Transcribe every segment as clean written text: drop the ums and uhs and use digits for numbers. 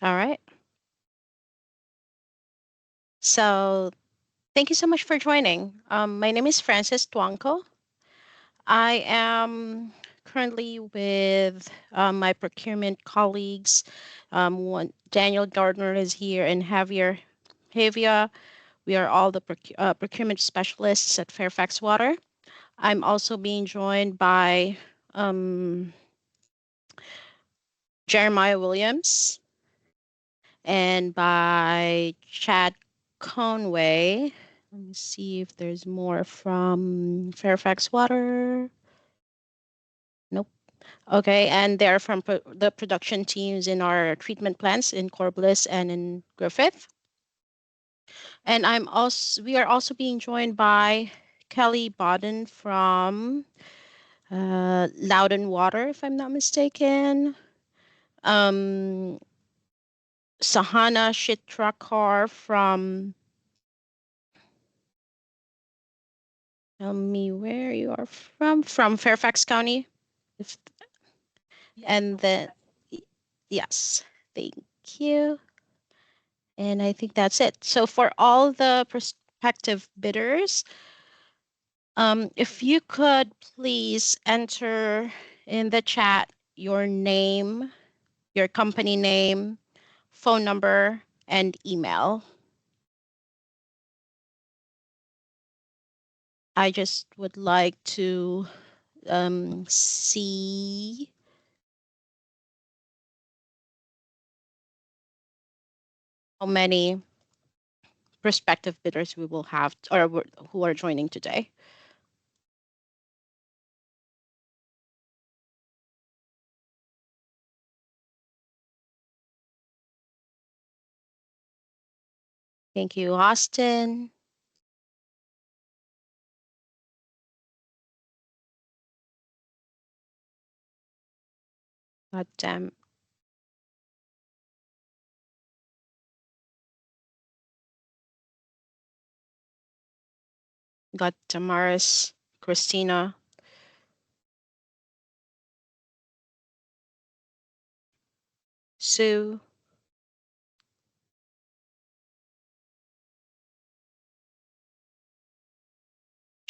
All right. So thank you so much for joining. My name is Frances Tuanco. I am currently with my procurement colleagues. Daniel Gardner is here and Javier Javia. We are all the procurement specialists at Fairfax Water. I'm also being joined by um, Jeremiah Williams and by Chad Conway. Let me see if there's more from Fairfax Water. Nope. Okay, and they're from the production teams in our treatment plants in Corbliss and in Griffith. And we are also being joined by Kelly Bodden from Loudon Water, if I'm not mistaken. Um, Sahana Shitrakar from, tell me where you are from Fairfax County. If, and then, yes, thank you. And I think that's it. So for all the prospective bidders, if you could please enter in the chat your name, your company name, phone number, and email. I just would like to see how many prospective bidders we will have or who are joining today. Thank you, Austin. God damn. Got Damaris, Christina, Sue,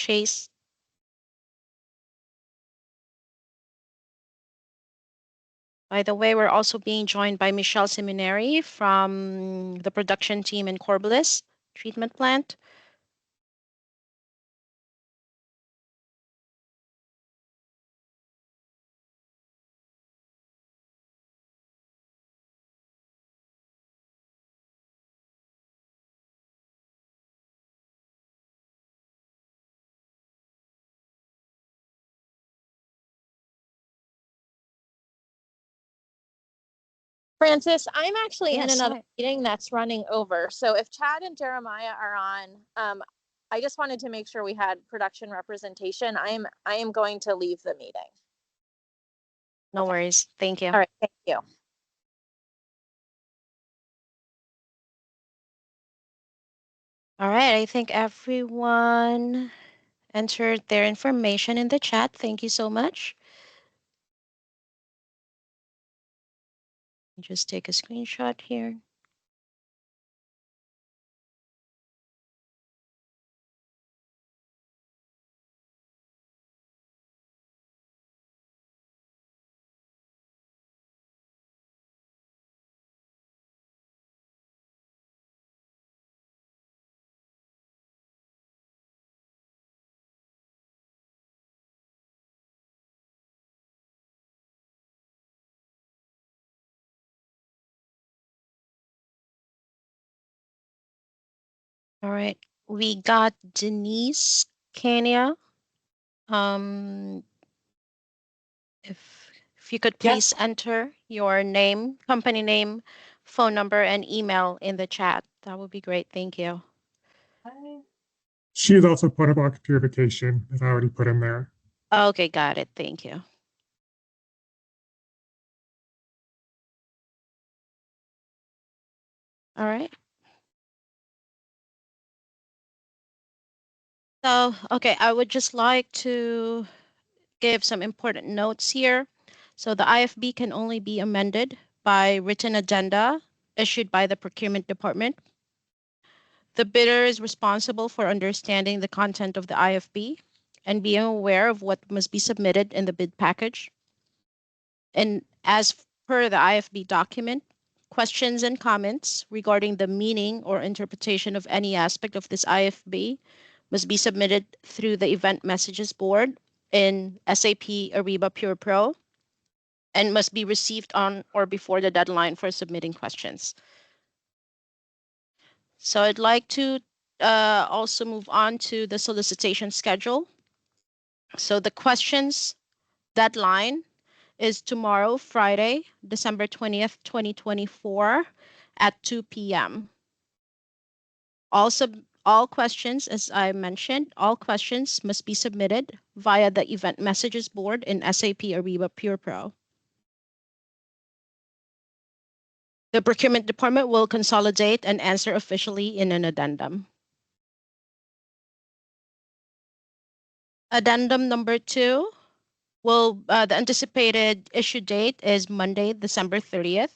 Chase. By the way, we're also being joined by Michelle Seminary from the production team in Corbliss treatment plant. Francis, I'm actually in Yes, another hi. meeting that's running over. So if Chad and Jeremiah are on, I just wanted to make sure we had production representation. I am going to leave the meeting. No worries. Thank you. All right, thank you. All right, I think everyone entered their information in the chat. Thank you so much. Just take a screenshot here. All right, we got Denise Kenya. Um, if you could please enter your name, company name, phone number, and email in the chat, that would be great. Thank you. She is also part of our computer vacation, as I already put in there. Okay, got it. Thank you. All right. So, okay, I would just like to give some important notes here. So the IFB can only be amended by written addenda issued by the procurement department. The bidder is responsible for understanding the content of the IFB and being aware of what must be submitted in the bid package. And as per the IFB document, questions and comments regarding the meaning or interpretation of any aspect of this IFB must be submitted through the event messages board in SAP Ariba Pure Pro and must be received on or before the deadline for submitting questions. So I'd like to also move on to the solicitation schedule. So the questions deadline is tomorrow, Friday, December 20th, 2024 at 2 p.m. Also, all questions, as I mentioned, all questions must be submitted via the event messages board in SAP Ariba Pure Pro. The procurement department will consolidate and answer officially in an addendum. Addendum number 2 will, the anticipated issue date is Monday, December 30th.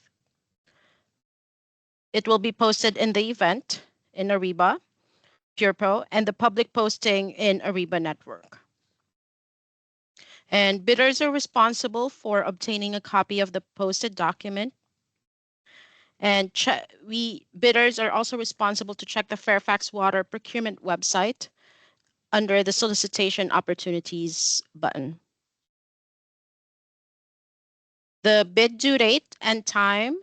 It will be posted in the event in Ariba Pure Pro and the public posting in Ariba Network. And bidders are responsible for obtaining a copy of the posted document. And bidders are also responsible to check the Fairfax Water procurement website under the solicitation opportunities button. The bid due date and time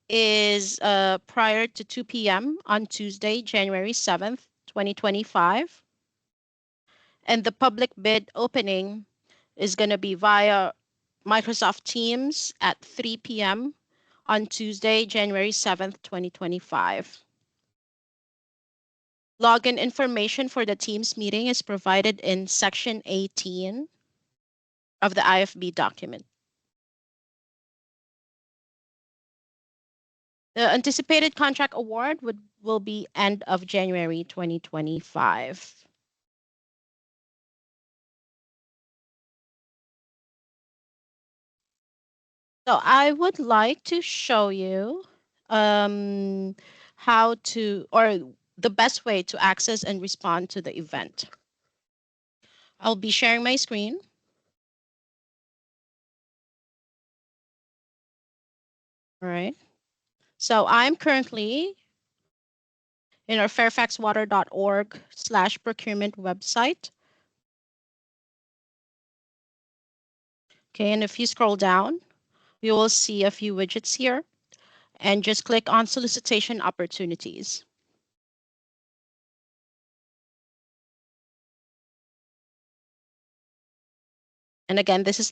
is prior to 2 p.m. on Tuesday, January 7th, 2025. And the public bid opening is going to be via Microsoft Teams at 3 p.m. on Tuesday, January 7th, 2025. Login information for the Teams meeting is provided in Section 18 of the IFB document. The anticipated contract award will be end of January 2025. So I would like to show you how to, or the best way to access and respond to the event. I'll be sharing my screen. All right. So I'm currently in our fairfaxwater.org/procurement website. Okay, and if you scroll down, you will see a few widgets here and just click on solicitation opportunities. And again, this is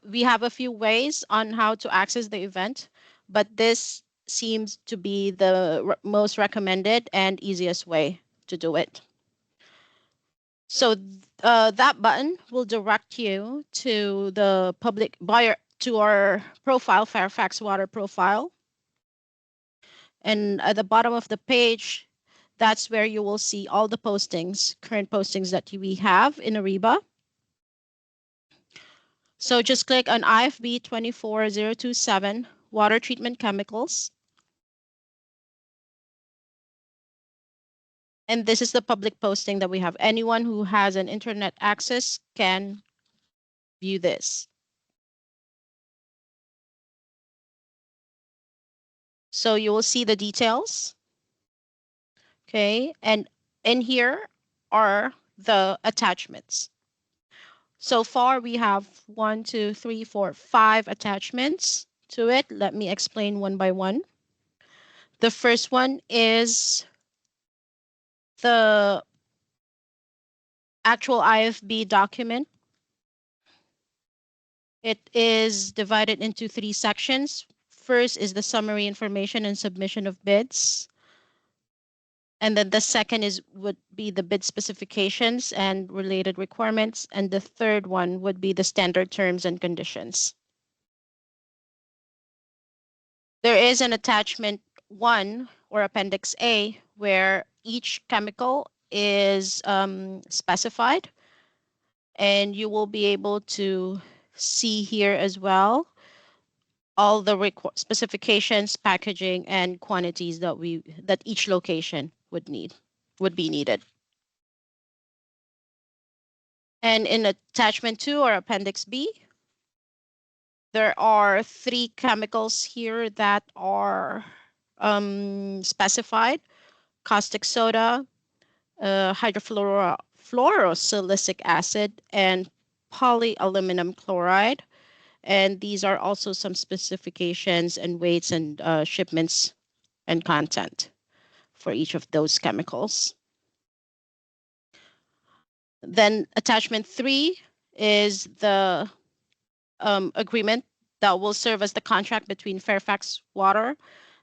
we have a few ways on how to access the event, but this seems to be the most recommended and easiest way to do it. So that button will direct you to the public buyer, to our profile, Fairfax Water profile. And at the bottom of the page, that's where you will see all the postings, current postings that we have in Ariba. So just click on IFB 24027 water treatment chemicals. And this is the public posting that we have. Anyone who has an internet access can view this. So you will see the details. Okay, and in here are the attachments. So far, we have 1, 2, 3, 4, 5 attachments to it. Let me explain one by one. The first one is the actual IFB document. It is divided into 3 sections. First is the summary information and submission of bids. And then the second would be the bid specifications and related requirements. And the third one would be the standard terms and conditions. There is an attachment 1 or appendix A where each chemical is specified, and you will be able to see here as well all the specifications, packaging, and quantities that each location would be needed. And in attachment 2 or appendix B, there are 3 chemicals here that are specified: caustic soda, hydrofluorosilicic acid, and polyaluminum chloride. And these are also some specifications and weights and shipments and content for each of those chemicals. Then attachment 3 is the agreement that will serve as the contract between Fairfax Water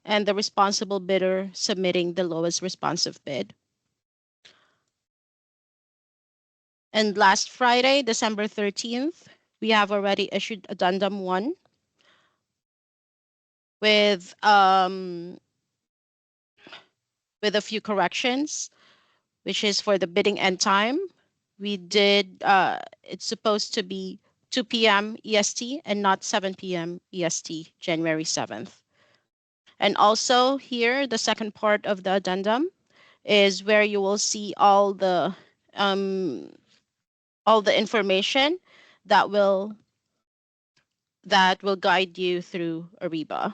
and the responsible bidder submitting the lowest responsive bid. And last Friday, December 13th, we have already issued addendum 1 with a few corrections, which is for the bidding end time. We did, it's supposed to be 2 p.m. EST and not 7 p.m. EST, January 7th. And also here, the second part of the addendum is where you will see all the information that will guide you through Ariba.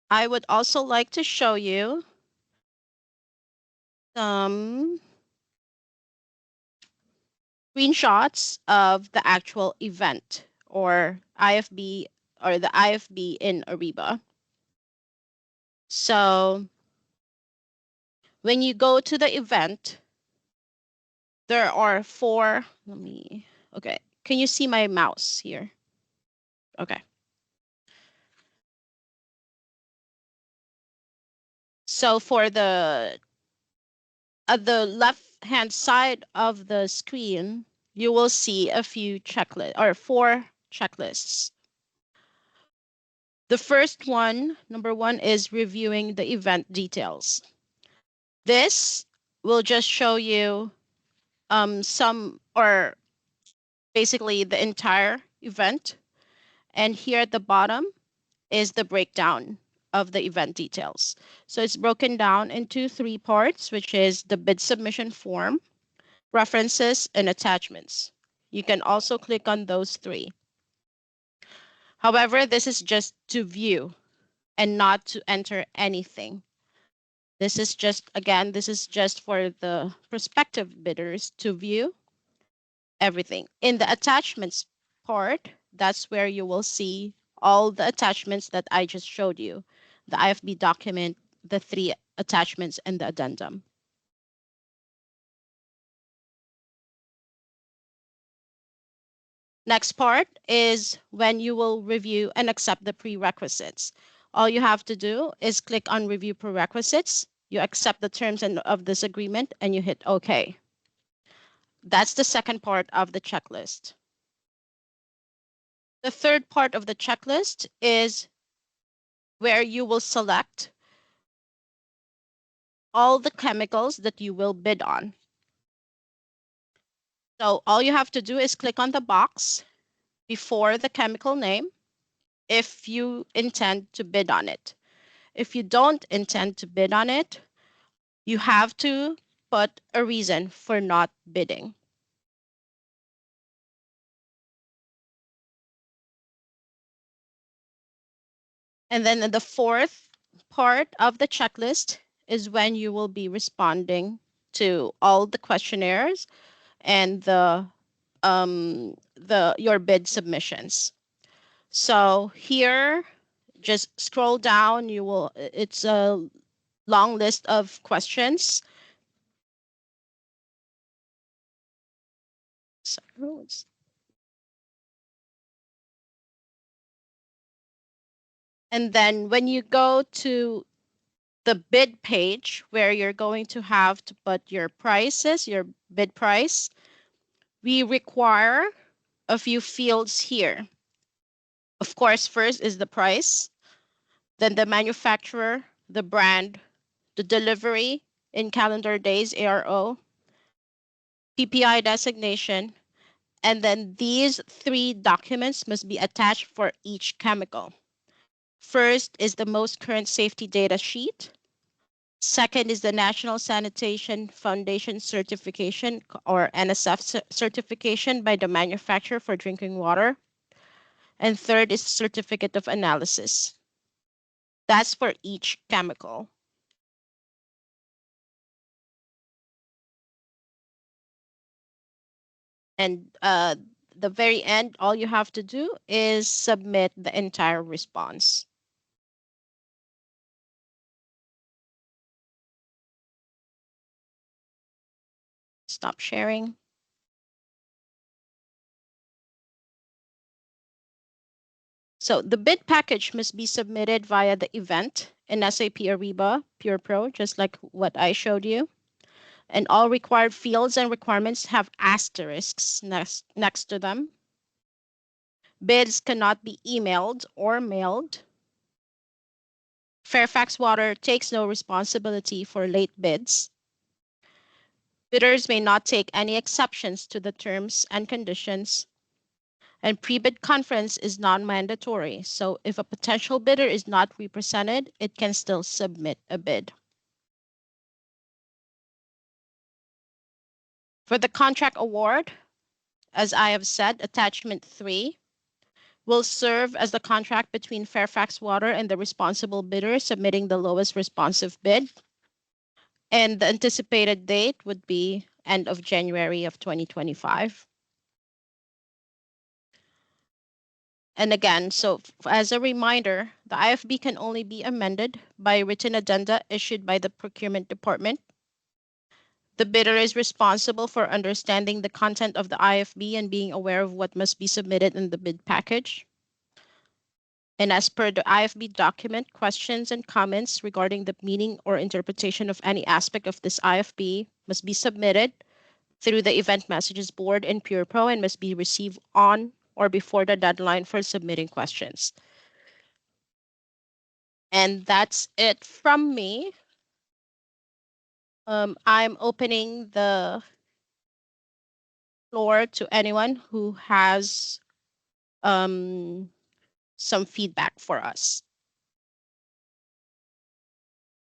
I would also like to show you some screenshots of the actual event or IFB or the IFB in Ariba. So when you go to the event, there are 4, okay. Can you see my mouse here? Okay. So for the at the left-hand side of the screen, you will see a few checklists or 4 checklists. The first one, number 1, is reviewing the event details. This will just show you some or basically the entire event. And here at the bottom is the breakdown of the event details. So it's broken down into 3 parts, which is the bid submission form, references, and attachments. You can also click on those 3. However, this is just to view and not to enter anything. This is just, again, this is just for the prospective bidders to view everything. In the attachments part, that's where you will see all the attachments that I just showed you, the IFB document, the 3 attachments, and the addendum. Next part is when you will review and accept the prerequisites. All you have to do is click on review prerequisites. You accept the terms of this agreement and you hit OK. That's the second part of the checklist. The third part of the checklist is where you will select all the chemicals that you will bid on. So all you have to do is click on the box before the chemical name if you intend to bid on it. If you don't intend to bid on it, you have to put a reason for not bidding. And then the fourth part of the checklist is when you will be responding to all the questionnaires and your bid submissions. So here, just scroll down. It's a long list of questions. And then when you go to the bid page where you're going to have to put your prices, your bid price, we require a few fields here. Of course, first is the price, then the manufacturer, the brand, the delivery, in calendar days, ARO, PPI designation, and then these 3 documents must be attached for each chemical. First is the most current safety data sheet. Second is the National Sanitation Foundation certification or NSF certification by the manufacturer for drinking water. And third is certificate of analysis. That's for each chemical. And the very end, all you have to do is submit the entire response. Stop sharing. So the bid package must be submitted via the event in SAP Ariba Pure Pro, just like what I showed you. And all required fields and requirements have asterisks next to them. Bids cannot be emailed or mailed. Fairfax Water takes no responsibility for late bids. Bidders may not take any exceptions to the terms and conditions. And pre-bid conference is non-mandatory. So if a potential bidder is not represented, it can still submit a bid. For the contract award, as I have said, attachment 3 will serve as the contract between Fairfax Water and the responsible bidder submitting the lowest responsive bid. And the anticipated date would be end of January of 2025. And again, so as a reminder, the IFB can only be amended by written addenda issued by the procurement department. The bidder is responsible for understanding the content of the IFB and being aware of what must be submitted in the bid package. And as per the IFB document, questions and comments regarding the meaning or interpretation of any aspect of this IFB must be submitted through the event messages board in PurePro and must be received on or before the deadline for submitting questions. And that's it from me. I'm opening the floor to anyone who has some feedback for us.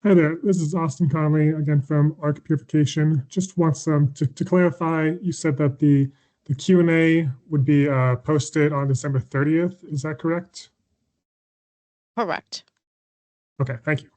Hi there, this is Austin Conley again from Arc Purification. Just wants to clarify, you said that the Q&A would be posted on December 30th. Is that correct? Correct. Okay, thank you.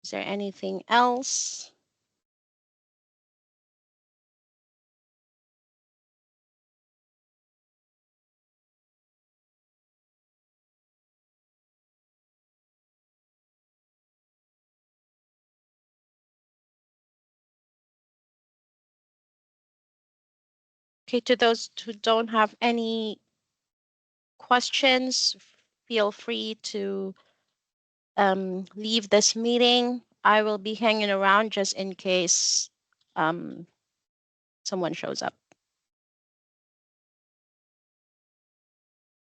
Is there anything else? Okay, to those who don't have any questions, feel free to leave this meeting. I will be hanging around just in case someone shows up.